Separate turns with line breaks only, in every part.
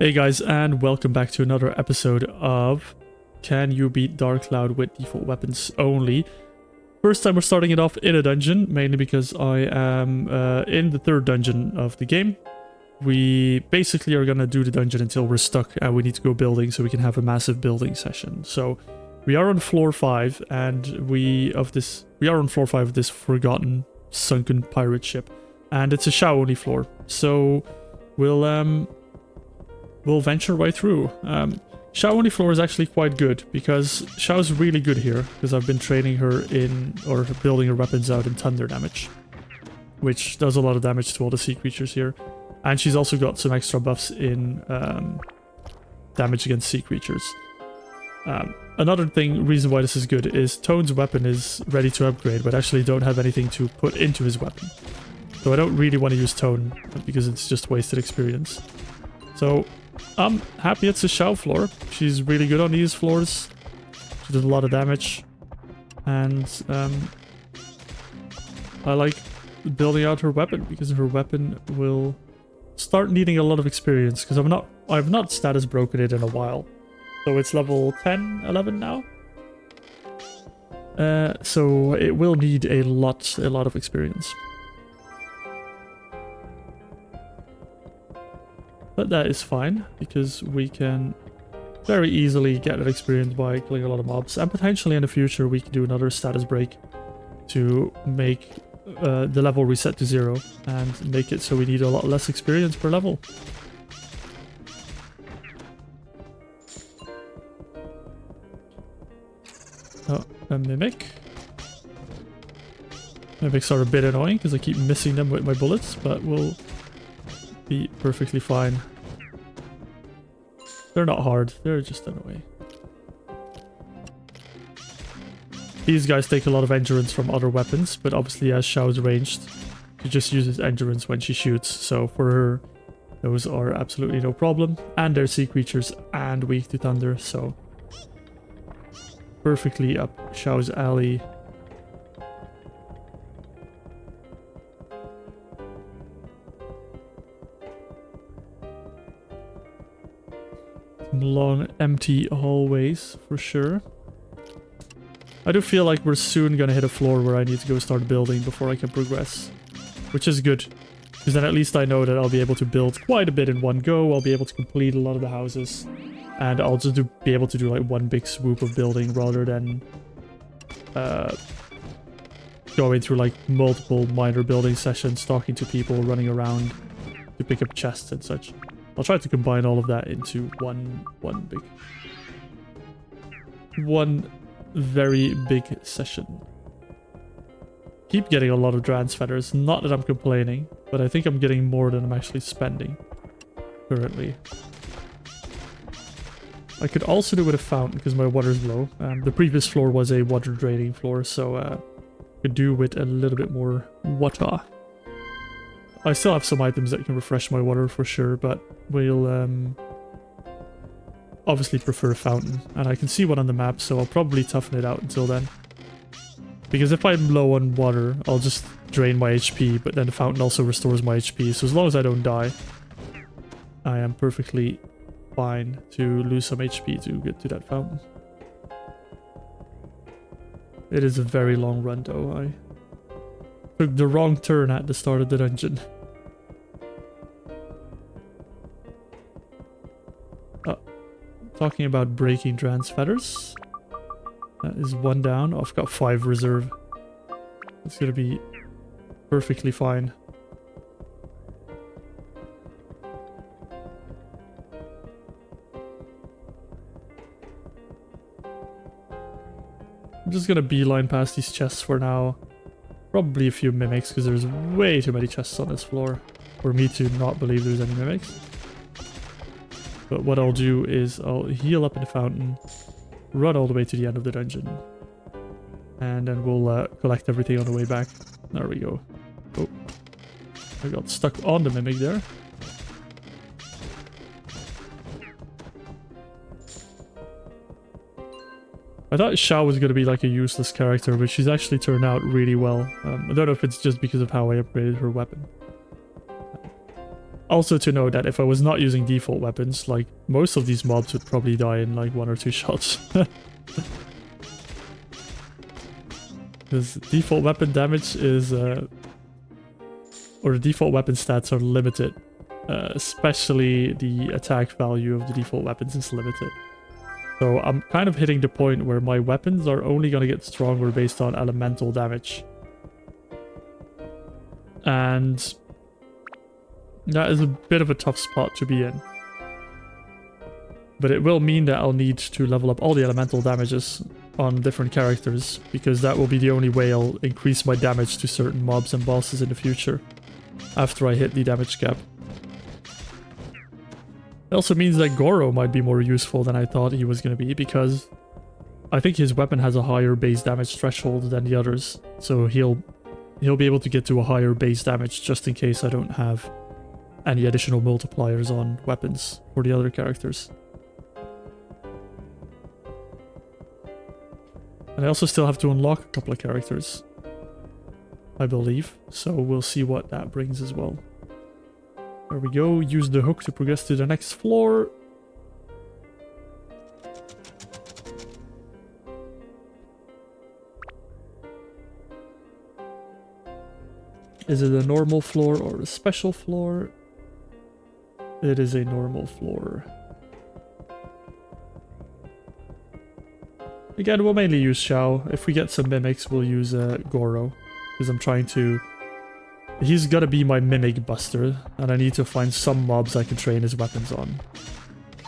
Hey guys, and welcome back to another episode of Can You Beat Dark Cloud with Default Weapons Only? First time we're starting it off in a dungeon, mainly because I am in the third dungeon of the game. We basically are gonna do the dungeon until we're stuck and we need to go building so we can have a massive building session. So we are on floor 5 and we are on floor 5 of this forgotten sunken pirate ship, and it's a Shao only floor. So we'll venture right through. Shao only floor is actually quite good because Shao's really good here because I've been training her in, or building her weapons out in thunder damage, which does a lot of damage to all the sea creatures here. And she's also got some extra buffs in damage against sea creatures. Another reason why this is good is Tone's weapon is ready to upgrade, but actually don't have anything to put into his weapon. So I don't really want to use Tone because it's just wasted experience. So I'm happy it's a Shao floor. She's really good on these floors. She does a lot of damage. And I like building out her weapon because her weapon will start needing a lot of experience because I've not status broken it in a while. So it's level 10, 11 now. So it will need a lot of experience. But that is fine, because we can very easily get that experience by killing a lot of mobs. And potentially in the future we can do another status break to make the level reset to 0 and make it so we need a lot less experience per level. Oh, a Mimic. Mimics are a bit annoying because I keep missing them with my bullets, but we'll be perfectly fine. They're not hard, they're just annoying. These guys take a lot of endurance from other weapons, but obviously as Shao's ranged, she just uses endurance when she shoots, so for her those are absolutely no problem. And they're sea creatures and weak to thunder, so perfectly up Shao's alley. Long empty hallways for sure. I do feel like we're soon gonna hit a floor where I need to go start building before I can progress, which is good because then at least I know that I'll be able to build quite a bit in one go. I'll be able to complete a lot of the houses, and I'll just be able to do like one big swoop of building rather than going through like multiple minor building sessions, talking to people, running around to pick up chests and such. I'll try to combine all of that into one very big session. Keep getting a lot of Dran's feathers. Not that I'm complaining, but I think I'm getting more than I'm actually spending currently. I could also do with a fountain because my water's low. The previous floor was a water draining floor, so could do with a little bit more water. I still have some items that can refresh my water for sure, but we'll obviously prefer a fountain. And I can see one on the map, so I'll probably toughen it out until then. Because if I'm low on water, I'll just drain my HP, but then the fountain also restores my HP. So as long as I don't die, I am perfectly fine to lose some HP to get to that fountain. It is a very long run though. I took the wrong turn at the start of the dungeon. Talking about breaking Dran's feathers. That is one down. Oh, I've got 5 reserve. It's gonna be perfectly fine. I'm just gonna beeline past these chests for now. Probably a few mimics because there's way too many chests on this floor for me to not believe there's any mimics. But what I'll do is I'll heal up in the fountain, run all the way to the end of the dungeon, and then we'll collect everything on the way back. There we go. Oh, I got stuck on the mimic there. I thought Shao was going to be like a useless character, but she's actually turned out really well. I don't know if it's just because of how I upgraded her weapon. Also to know that if I was not using default weapons, like most of these mobs would probably die in like 1 or 2 shots. Because default weapon damage is, or the default weapon stats are limited. Especially the attack value of the default weapons is limited. So I'm kind of hitting the point where my weapons are only going to get stronger based on elemental damage. And that is a bit of a tough spot to be in. But it will mean that I'll need to level up all the elemental damages on different characters, because that will be the only way I'll increase my damage to certain mobs and bosses in the future, after I hit the damage cap. It also means that Goro might be more useful than I thought he was going to be, because I think his weapon has a higher base damage threshold than the others, so he'll be able to get to a higher base damage just in case I don't have any additional multipliers on weapons for the other characters. And I also still have to unlock a couple of characters, I believe, so we'll see what that brings as well. There we go, use the hook to progress to the next floor. Is it a normal floor or a special floor? It is a normal floor. Again, we'll mainly use Xiao. If we get some mimics, we'll use Goro. Because I'm trying to... He's gotta be my mimic buster. And I need to find some mobs I can train his weapons on.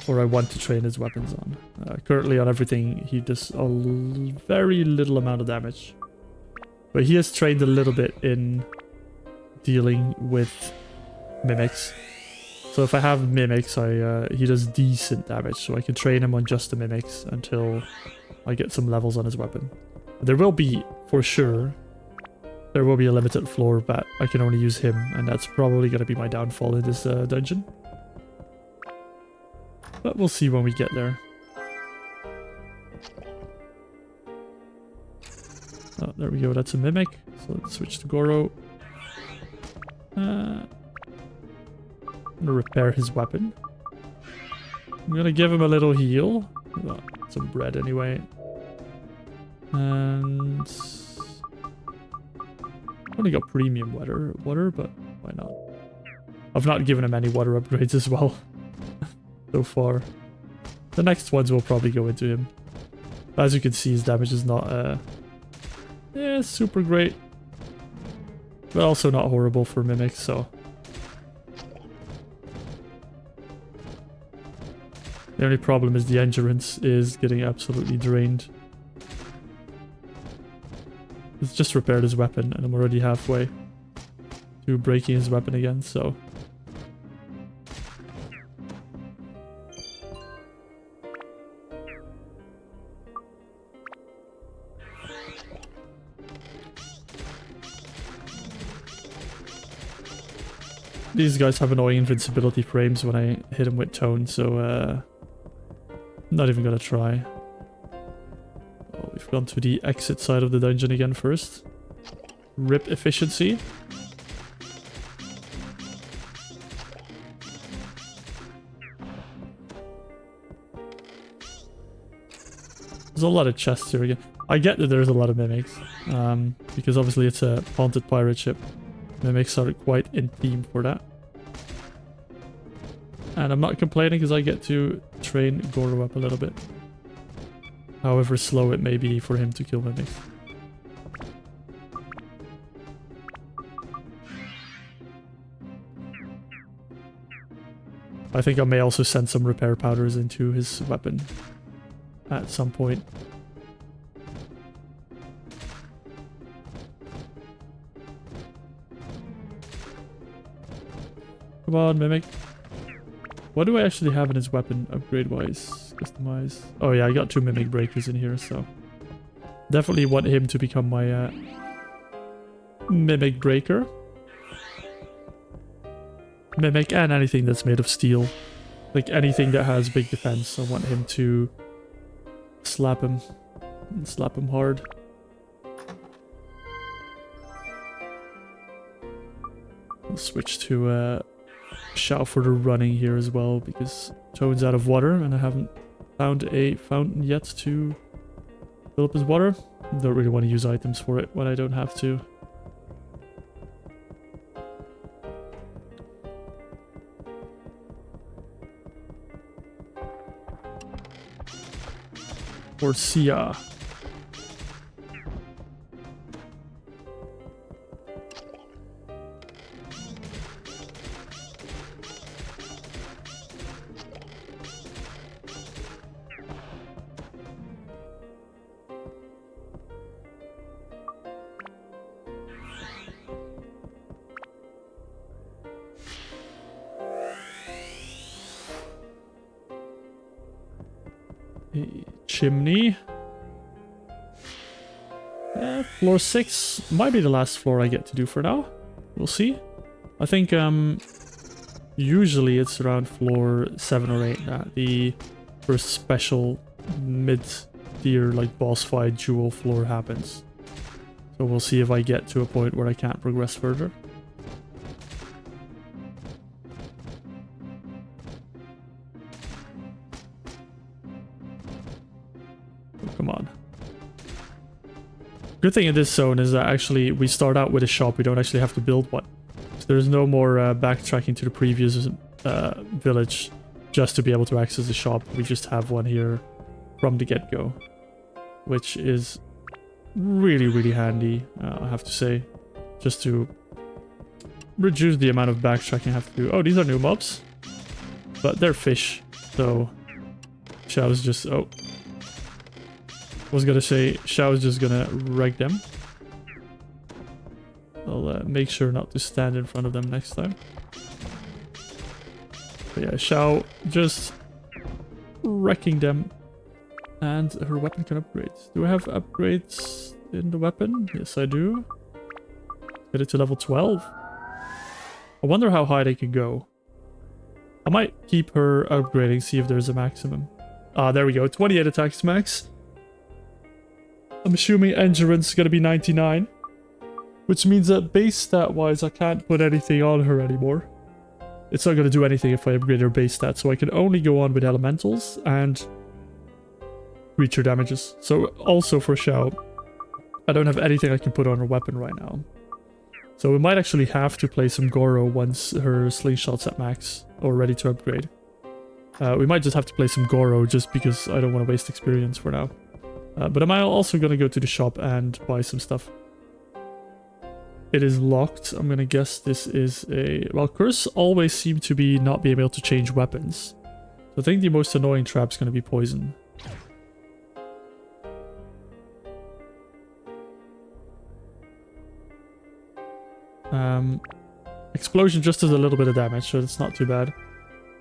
Or I want to train his weapons on. Currently on everything, he does a very little amount of damage. But he has trained a little bit in dealing with mimics. So if I have mimics, he does decent damage. So I can train him on just the mimics until I get some levels on his weapon. There will be, for sure, there will be a limited floor, but I can only use him, and that's probably going to be my downfall in this dungeon. But we'll see when we get there. Oh, there we go, that's a mimic. So let's switch to Goro. I'm gonna repair his weapon. I'm gonna give him a little heal. Well, some bread anyway. And... only got premium water, but why not? I've not given him any water upgrades as well so far. The next ones will probably go into him. As you can see, his damage is not super great, but also not horrible for mimics, so the only problem is the endurance is getting absolutely drained. It's just repaired his weapon, and I'm already halfway to breaking his weapon again, so... These guys have annoying invincibility frames when I hit them with tone, so not even gonna try. Oh, we've gone to the exit side of the dungeon again first. RIP efficiency. There's a lot of chests here again. I get that there's a lot of mimics, because obviously it's a haunted pirate ship. Mimics are quite in theme for that. And I'm not complaining because I get to train Goro up a little bit. However slow it may be for him to kill mimics. I think I may also send some repair powders into his weapon at some point. Come on, Mimic. What do I actually have in his weapon upgrade-wise? Customize. Oh yeah, I got 2 Mimic Breakers in here, so... definitely want him to become my Mimic Breaker. Mimic and anything that's made of steel. Like anything that has big defense, I want him to slap him. And slap him hard. We'll switch to Shout for the running here as well, because Toad's out of water and I haven't found a fountain yet to fill up his water. Don't really want to use items for it when I don't have to. Or Sia. Chimney. Floor 6 might be the last floor I get to do for now. We'll see. I think usually it's around floor 7 or 8 that the first special mid-tier like boss fight jewel floor happens. So we'll see if I get to a point where I can't progress further. Come on. Good thing in this zone is that actually we start out with a shop. We don't actually have to build one. So there's no more backtracking to the previous village just to be able to access the shop. We just have one here from the get-go, which is really, really handy, I have to say, just to reduce the amount of backtracking I have to do. Oh, these are new mobs, but they're fish, so Xiao's just... Oh. Was gonna say, Xiao's just gonna wreck them. I'll make sure not to stand in front of them next time. But yeah, Xiao just wrecking them. And her weapon can upgrade. Do I have upgrades in the weapon? Yes, I do. Get it to level 12. I wonder how high they can go. I might keep her upgrading, see if there's a maximum. Ah, there we go. 28 attacks max. I'm assuming endurance is going to be 99. Which means that base stat-wise, I can't put anything on her anymore. It's not going to do anything if I upgrade her base stat, so I can only go on with elementals and creature damages. So also for Xiao, I don't have anything I can put on her weapon right now. So we might actually have to play some Goro once her slingshot's at max or ready to upgrade. We might just have to play some Goro just because I don't want to waste experience for now. But am I also going to go to the shop and buy some stuff? It is locked. I'm going to guess this is a... Well, curse always seem to be not being able to change weapons. So I think the most annoying trap is going to be poison. Explosion just does a little bit of damage, so it's not too bad.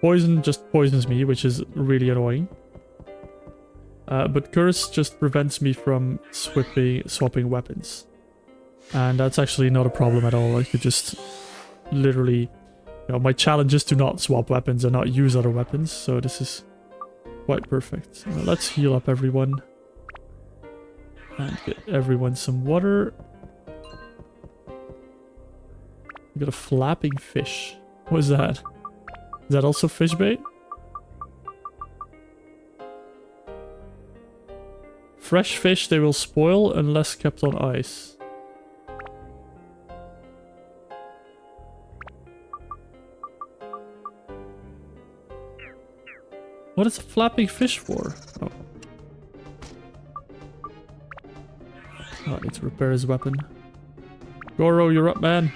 Poison just poisons me, which is really annoying. But Curse just prevents me from swapping weapons. And that's actually not a problem at all. I could just literally... You know, my challenge is to not swap weapons and not use other weapons, so this is quite perfect. Let's heal up everyone. And get everyone some water. We got a flapping fish. What is that? Is that also fish bait? Fresh fish, they will spoil unless kept on ice. What is a flapping fish for? Oh. Oh, I need to repair his weapon. Goro, you're up, man.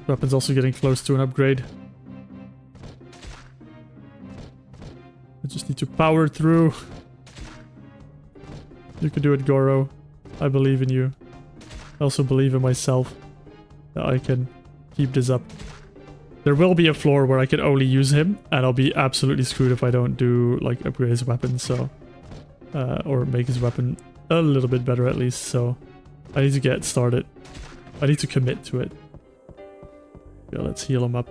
Weapon's also getting close to an upgrade. I just need to power through. You can do it, Goro. I believe in you. I also believe in myself that I can keep this up. There will be a floor where I can only use him, and I'll be absolutely screwed if I don't do, like, upgrade his weapon, so... or make his weapon a little bit better at least, so... I need to get started. I need to commit to it. Yeah, let's heal him up.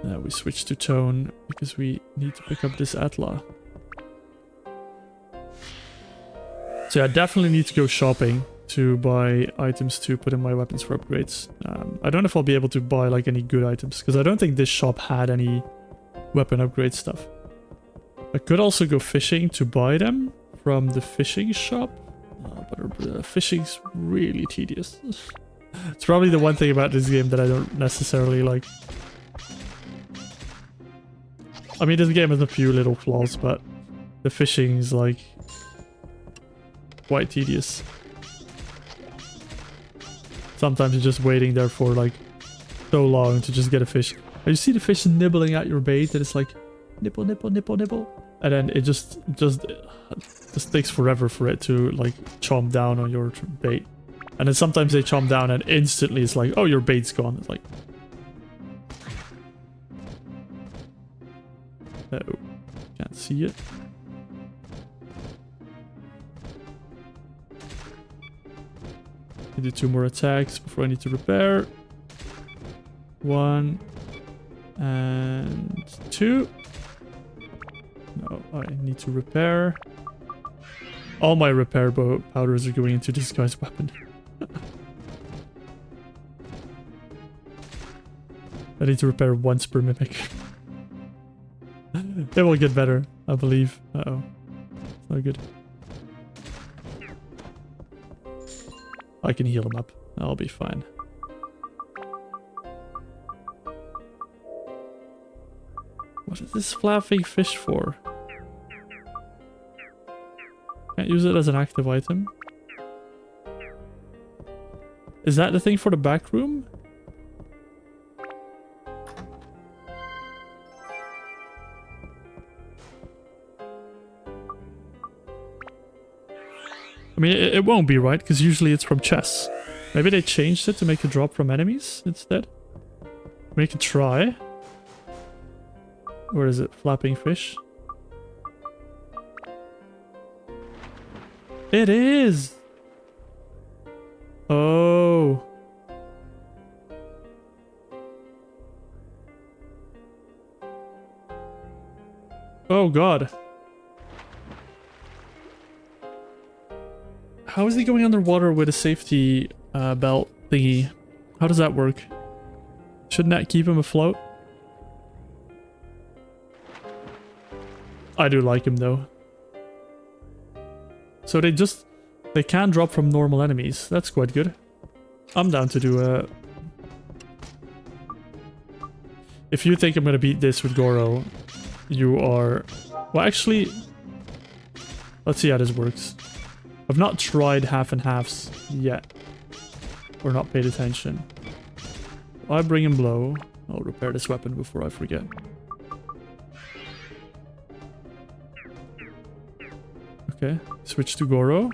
We switch to Tone, because we need to pick up this Atla. So yeah, I definitely need to go shopping. to buy items to put in my weapons for upgrades. I don't know if I'll be able to buy like any good items, because I don't think this shop had any weapon upgrade stuff. I could also go fishing to buy them from the fishing shop, but fishing's really tedious. It's probably the one thing about this game that I don't necessarily like. I mean, this game has a few little flaws, but the fishing is like quite tedious. Sometimes you're just waiting there for like so long to just get a fish. And you see the fish nibbling at your bait, and it's like nibble, nibble, nibble, nibble, and then it just takes forever for it to like chomp down on your bait. And then sometimes they chomp down and instantly it's like, oh, your bait's gone. It's like, oh, can't see it. I do 2 more attacks before I need to repair. 1 and 2. No, I need to repair. All my repair powders are going into this guy's weapon. I need to repair once per mimic. It will get better, I believe. Uh-oh. It's not good. I can heal him up. I'll be fine. What is this flapping fish for? Can't use it as an active item. Is that the thing for the back room? I mean, it won't be, right? Because usually it's from chests. Maybe they changed it to make it drop from enemies instead. We can try. Where is it? Flapping fish. It is! Oh. Oh god. How is he going underwater with a safety belt thingy? How does that work? Shouldn't that keep him afloat? I do like him though. So they can drop from normal enemies. That's quite good. I'm down to do a... If you think I'm gonna beat this with Goro, you are... Well, actually, let's see how this works. I've not tried half and halves yet. Or not paid attention. I bring him blow. I'll repair this weapon before I forget. Okay, switch to Goro.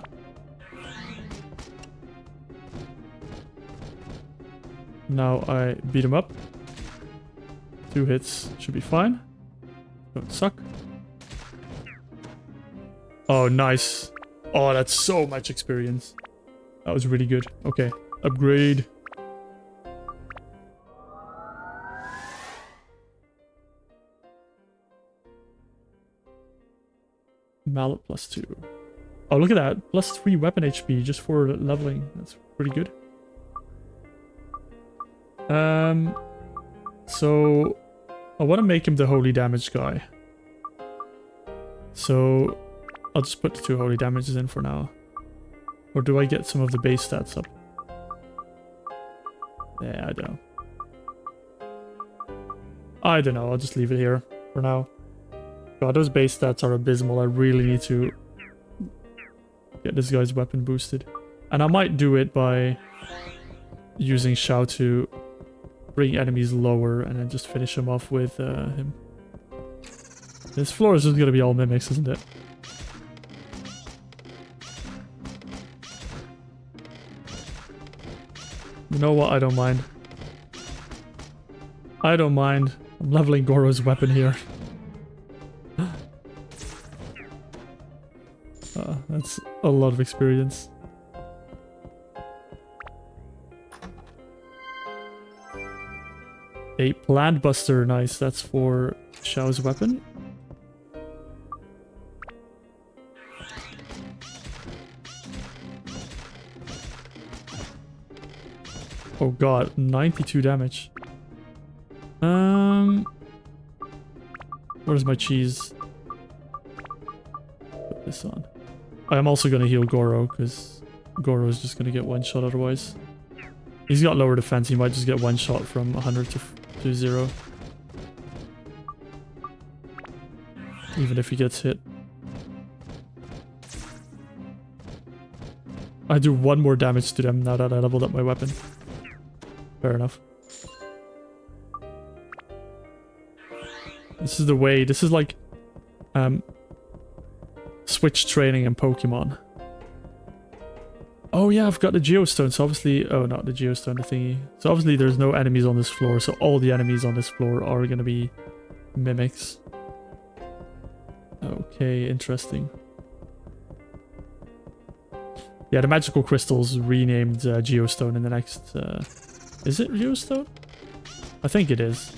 Now I beat him up. 2 hits should be fine. Don't suck. Oh, nice. Oh, that's so much experience. That was really good. Okay, upgrade. Mallet +2. Oh, look at that. +3 weapon HP just for leveling. That's pretty good. So I want to make him the holy damage guy. So I'll just put the 2 holy damages in for now. Or do I get some of the base stats up? Yeah, I don't know. I don't know. I'll just leave it here for now. God, those base stats are abysmal. I really need to get this guy's weapon boosted. And I might do it by using Xiao to bring enemies lower and then just finish him off with him. This floor is just gonna be all mimics, isn't it? You know what? I don't mind. I don't mind. I'm leveling Goro's weapon here. That's a lot of experience. A plant buster, nice. That's for Xiao's weapon. Oh god, 92 damage. Where's my cheese? Put this on. I'm also gonna heal Goro, because Goro is just gonna get one shot otherwise. He's got lower defense, he might just get one shot from 100 to 0. Even if he gets hit. I do 1 more damage to them now that I leveled up my weapon. Fair enough. This is the way, this is like switch training in Pokemon. Oh yeah, I've got the Geostone, so obviously... Oh, not the Geostone, the thingy. So obviously there's no enemies on this floor, so all the enemies on this floor are gonna be mimics. Okay, interesting. Yeah, the magical crystal's renamed Geostone in the next... is it Geostone? I think it is.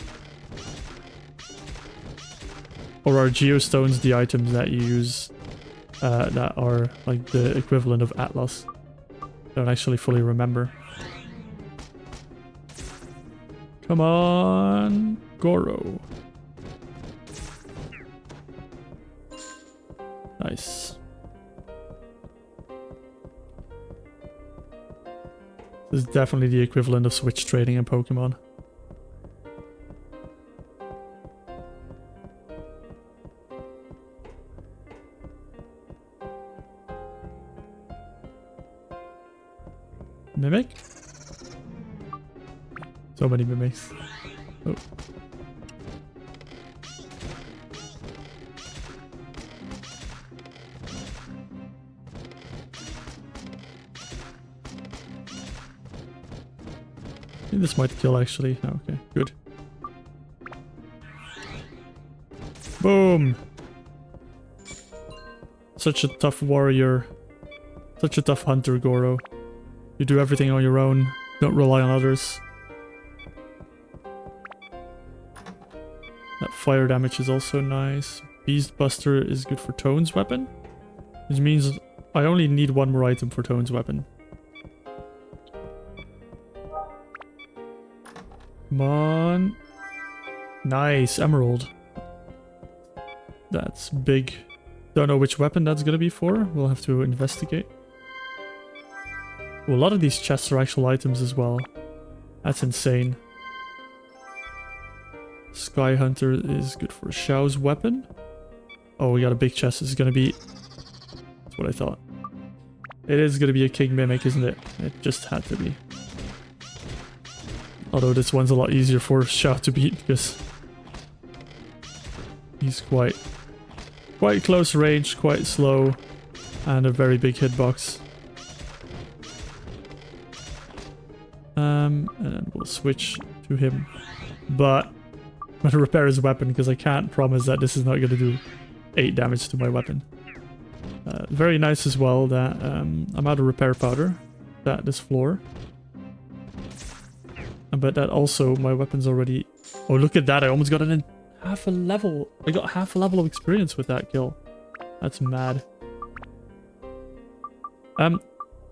Or are Geostones the items that you use that are like the equivalent of Atlas? Don't actually fully remember. Come on, Goro. Nice. This is definitely the equivalent of switch trading in Pokemon. Mimic? So many mimics. Oh. I think this might kill actually. Oh, okay, good. Boom! Such a tough warrior. Such a tough hunter, Goro. You do everything on your own. Don't rely on others. That fire damage is also nice. Beast Buster is good for Tone's weapon. Which means I only need 1 more item for Tone's weapon. Come on. Nice, Emerald. That's big. Don't know which weapon that's gonna be for. We'll have to investigate. Well, a lot of these chests are actual items as well. That's insane. Sky Hunter is good for Xiao's weapon. Oh, we got a big chest. This is gonna be... That's what I thought. It is gonna be a King Mimic, isn't it? It just had to be. Although this one's a lot easier for Xiao to beat because he's quite close range, quite slow, and a very big hitbox. And then we'll switch to him. But I'm gonna repair his weapon because I can't promise that this is not gonna do 8 damage to my weapon. Very nice as well that I'm out of repair powder. This floor. But that also, my weapon's already... Oh, look at that. I almost got it in half a level. I got half a level of experience with that kill. That's mad.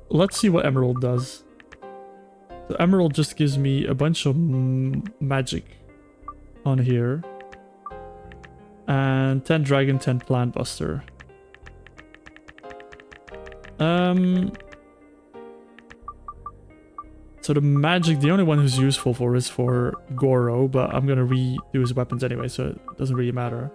Let's see what Emerald does. The Emerald just gives me a bunch of magic on here. And 10 Dragon, 10 Plant Buster. So the magic, the only one who's useful for is for Goro, but I'm gonna redo his weapons anyway, so it doesn't really matter.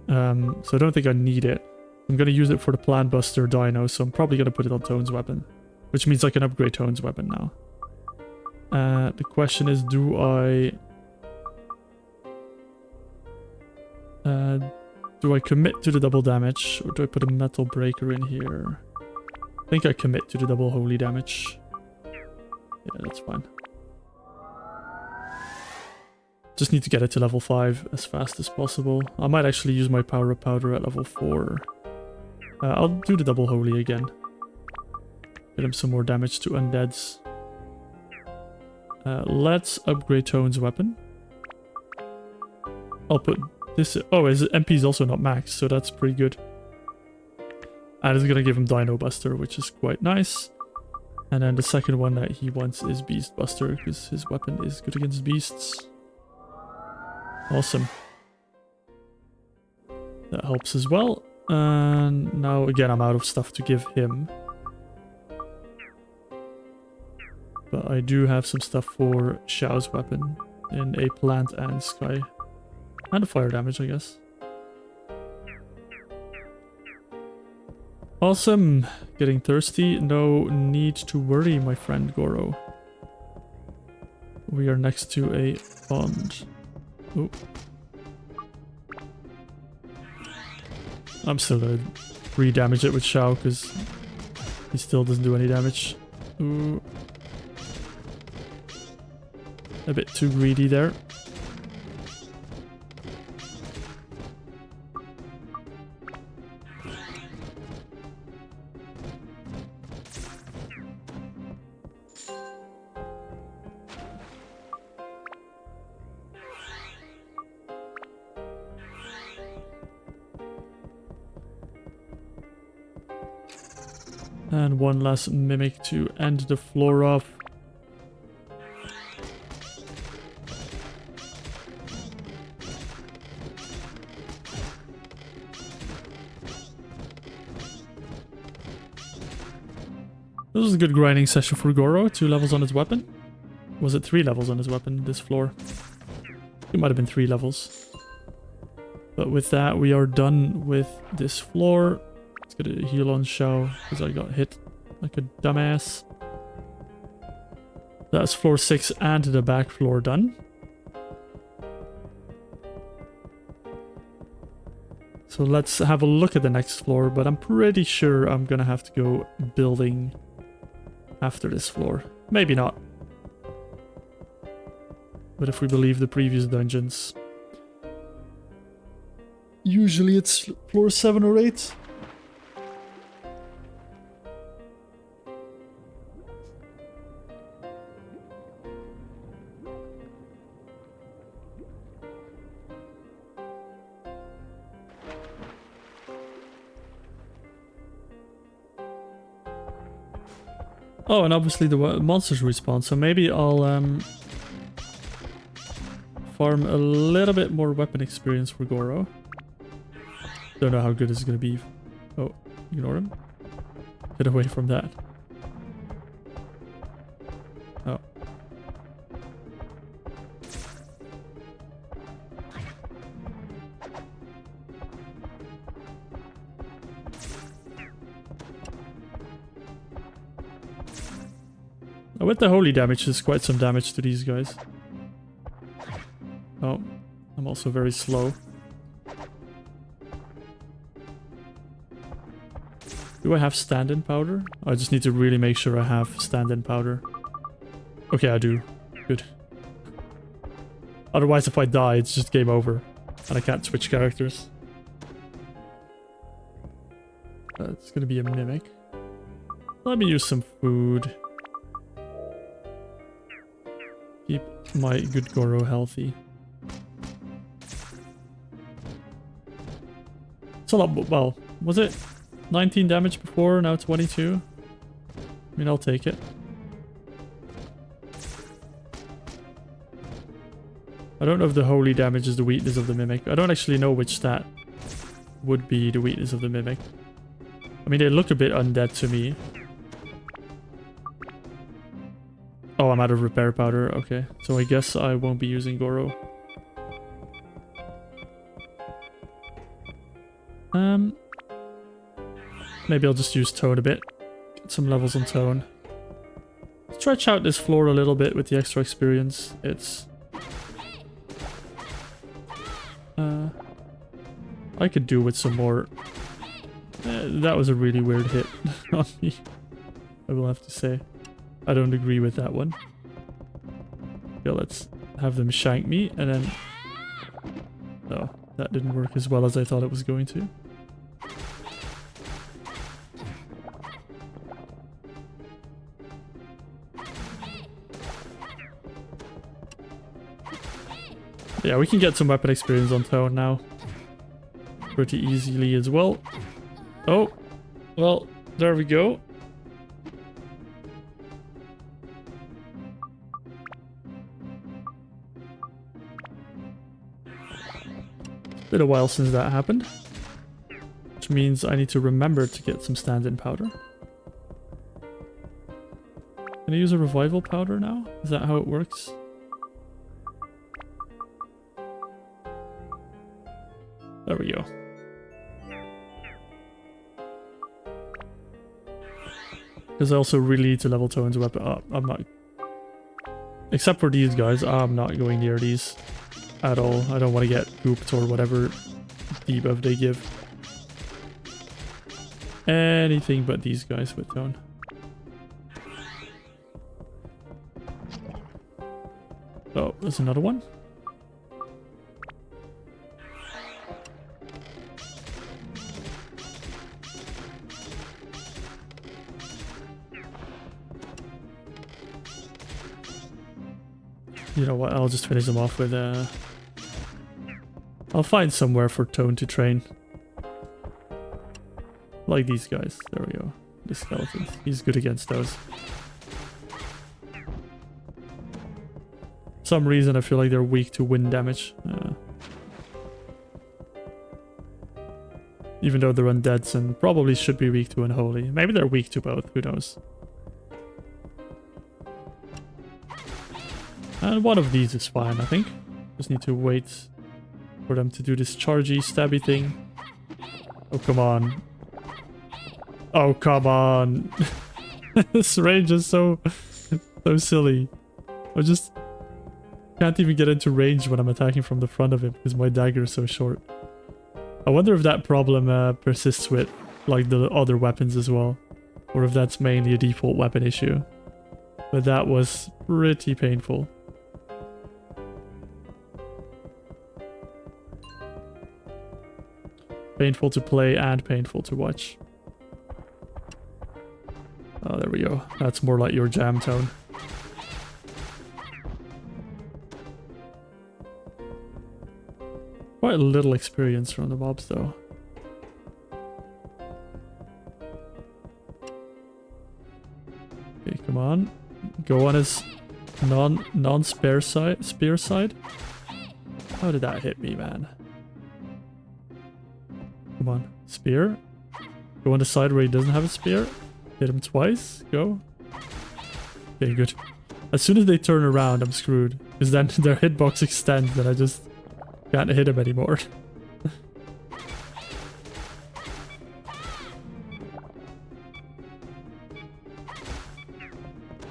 So I don't think I need it. I'm gonna use it for the Plant Buster Dino, so I'm probably gonna put it on Tone's weapon. Which means I can upgrade Tone's weapon now. The question is, do I commit to the double damage, or do I put a Metal Breaker in here? I think I commit to the double holy damage. Yeah, that's fine. Just need to get it to level 5 as fast as possible. I might actually use my Power Up Powder at level 4. I'll do the double holy again. Get him some more damage to undeads. Let's upgrade Tone's weapon. I'll put this... Oh, his MP is also not maxed, so that's pretty good. And it's gonna give him Dino Buster, which is quite nice. And then the second one that he wants is Beast Buster, because his weapon is good against beasts. Awesome. That helps as well. And now again I'm out of stuff to give him. But I do have some stuff for Xiao's weapon in a plant and sky. And a fire damage, I guess. Awesome. Getting thirsty. No need to worry, my friend Goro. We are next to a pond. Oh. I'm still gonna re-damage it with Xiao because he still doesn't do any damage. Ooh. A bit too greedy there. And one last mimic to end the floor off. This was a good grinding session for Goro. 2 levels on his weapon. Was it 3 levels on his weapon, this floor? It might have been 3 levels. But with that, we are done with this floor. Let's get a heal on Xiao, because I got hit like a dumbass. That's floor 6 and the back floor done. So let's have a look at the next floor, but I'm pretty sure I'm gonna have to go building after this floor. Maybe not. But if we believe the previous dungeons, usually it's floor 7 or 8. Oh, and obviously the monsters respawn, so maybe I'll farm a little bit more weapon experience for Goro. Don't know how good this is going to be. Oh, ignore him. Get away from that. Oh. With the holy damage, there's quite some damage to these guys. Oh, I'm also very slow. Do I have stand-in powder? I just need to really make sure I have stand-in powder. Okay, I do. Good. Otherwise, if I die, it's just game over. And I can't switch characters. It's gonna be a mimic. Let me use some food. Keep my good Goro healthy. It's a lot, well, was it 19 damage before, now 22? I mean, I'll take it. I don't know if the holy damage is the weakness of the mimic. I don't actually know which stat would be the weakness of the mimic. I mean, they look a bit undead to me. Oh, I'm out of repair powder. Okay, so I guess I won't be using Goro. Maybe I'll just use Tone a bit. Get some levels on Tone. Stretch out this floor a little bit with the extra experience. It's... I could do with some more... that was a really weird hit on me, I will have to say. I don't agree with that one. Okay, let's have them shank me, and then... Oh, that didn't work as well as I thought it was going to. Yeah, we can get some weapon experience on Tone now. Pretty easily as well. Oh, well, there we go. Been a while since that happened. Which means I need to remember to get some stand-in powder. Can I use a revival powder now? Is that how it works? There we go. Because I also really need to level Tone's weapon up. I'm not... Except for these guys, I'm not going near these at all. I don't want to get gooped or whatever debuff they give. Anything but these guys with Tone. Oh, there's another one. You know what, I'll just finish them off with I'll find somewhere for Tone to train. Like these guys. There we go. The skeletons. He's good against those. For some reason I feel like they're weak to wind damage. Even though they're undeads and probably should be weak to unholy. Maybe they're weak to both, who knows. And one of these is fine, I think. Just need to wait for them to do this chargy, stabby thing. Oh, come on. Oh, come on. This range is so silly. I just can't even get into range when I'm attacking from the front of him because my dagger is so short. I wonder if that problem persists with like the other weapons as well. Or if that's mainly a default weapon issue. But that was pretty painful. Painful to play and painful to watch. Oh, there we go. That's more like your jam, Tone. Quite a little experience from the mobs, though. Okay, come on. Go on his non-spear side. How did that hit me, man? Come on. Spear. Go on the side where he doesn't have a spear. Hit him twice. Go. Okay, good. As soon as they turn around, I'm screwed. Because then their hitbox extends and I just can't hit him anymore.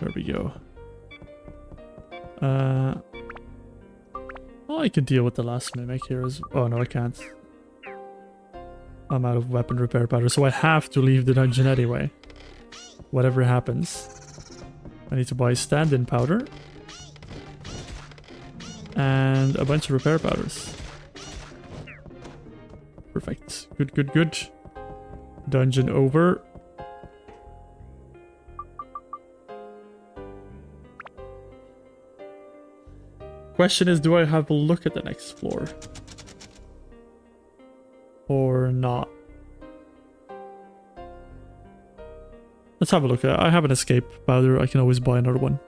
There we go. Oh, I can deal with the last mimic here as... Oh, no, I can't. I'm out of weapon repair powder, so I have to leave the dungeon anyway. Whatever happens. I need to buy stand-in powder. And a bunch of repair powders. Perfect. Good, good, good. Dungeon over. Question is, do I have a look at the next floor? Or not? Let's have a look. I have an escape powder. I can always buy another one.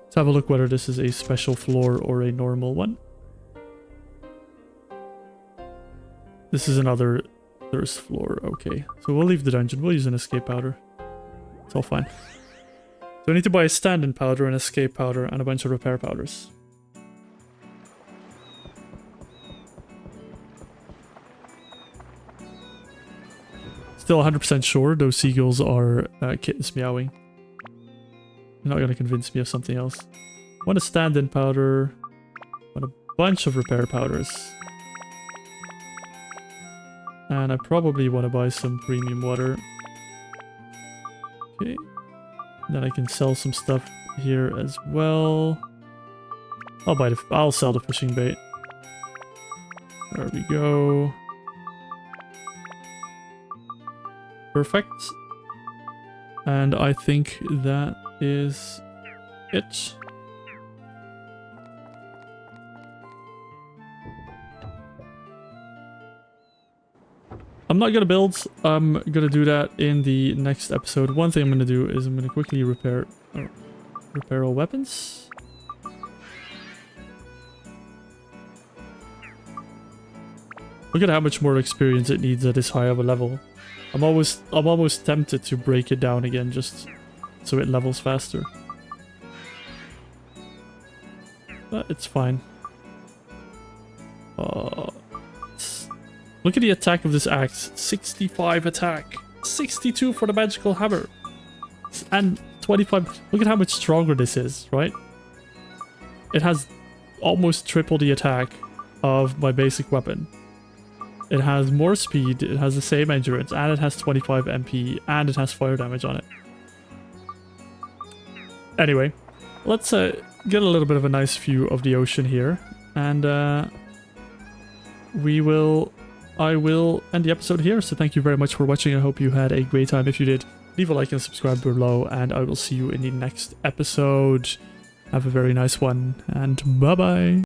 Let's have a look whether this is a special floor or a normal one. This is another thirst floor. Okay, so we'll leave the dungeon. We'll use an escape powder. It's all fine. So I need to buy a stand-in powder, an escape powder, and a bunch of repair powders. Still 100% sure those seagulls are kittens meowing. You're not going to convince me of something else. Want a stand-in powder. Want a bunch of repair powders. And I probably want to buy some premium water. Okay. Then I can sell some stuff here as well. I'll sell the fishing bait. There we go. Perfect. And I think that is it. I'm not gonna build. I'm gonna do that in the next episode. One thing I'm gonna do is I'm gonna quickly repair all weapons. Look at how much more experience it needs at this high of a level. I'm almost tempted to break it down again just so it levels faster. But it's fine. Look at the attack of this axe. 65 attack. 62 for the magical hammer. And 25. Look at how much stronger this is, right? It has almost triple the attack of my basic weapon. It has more speed, it has the same endurance, and it has 25 MP, and it has fire damage on it. Anyway, let's get a little bit of a nice view of the ocean here, and I will end the episode here. So thank you very much for watching. I hope you had a great time. If you did, leave a like and subscribe below, and I will see you in the next episode. Have a very nice one, and bye bye.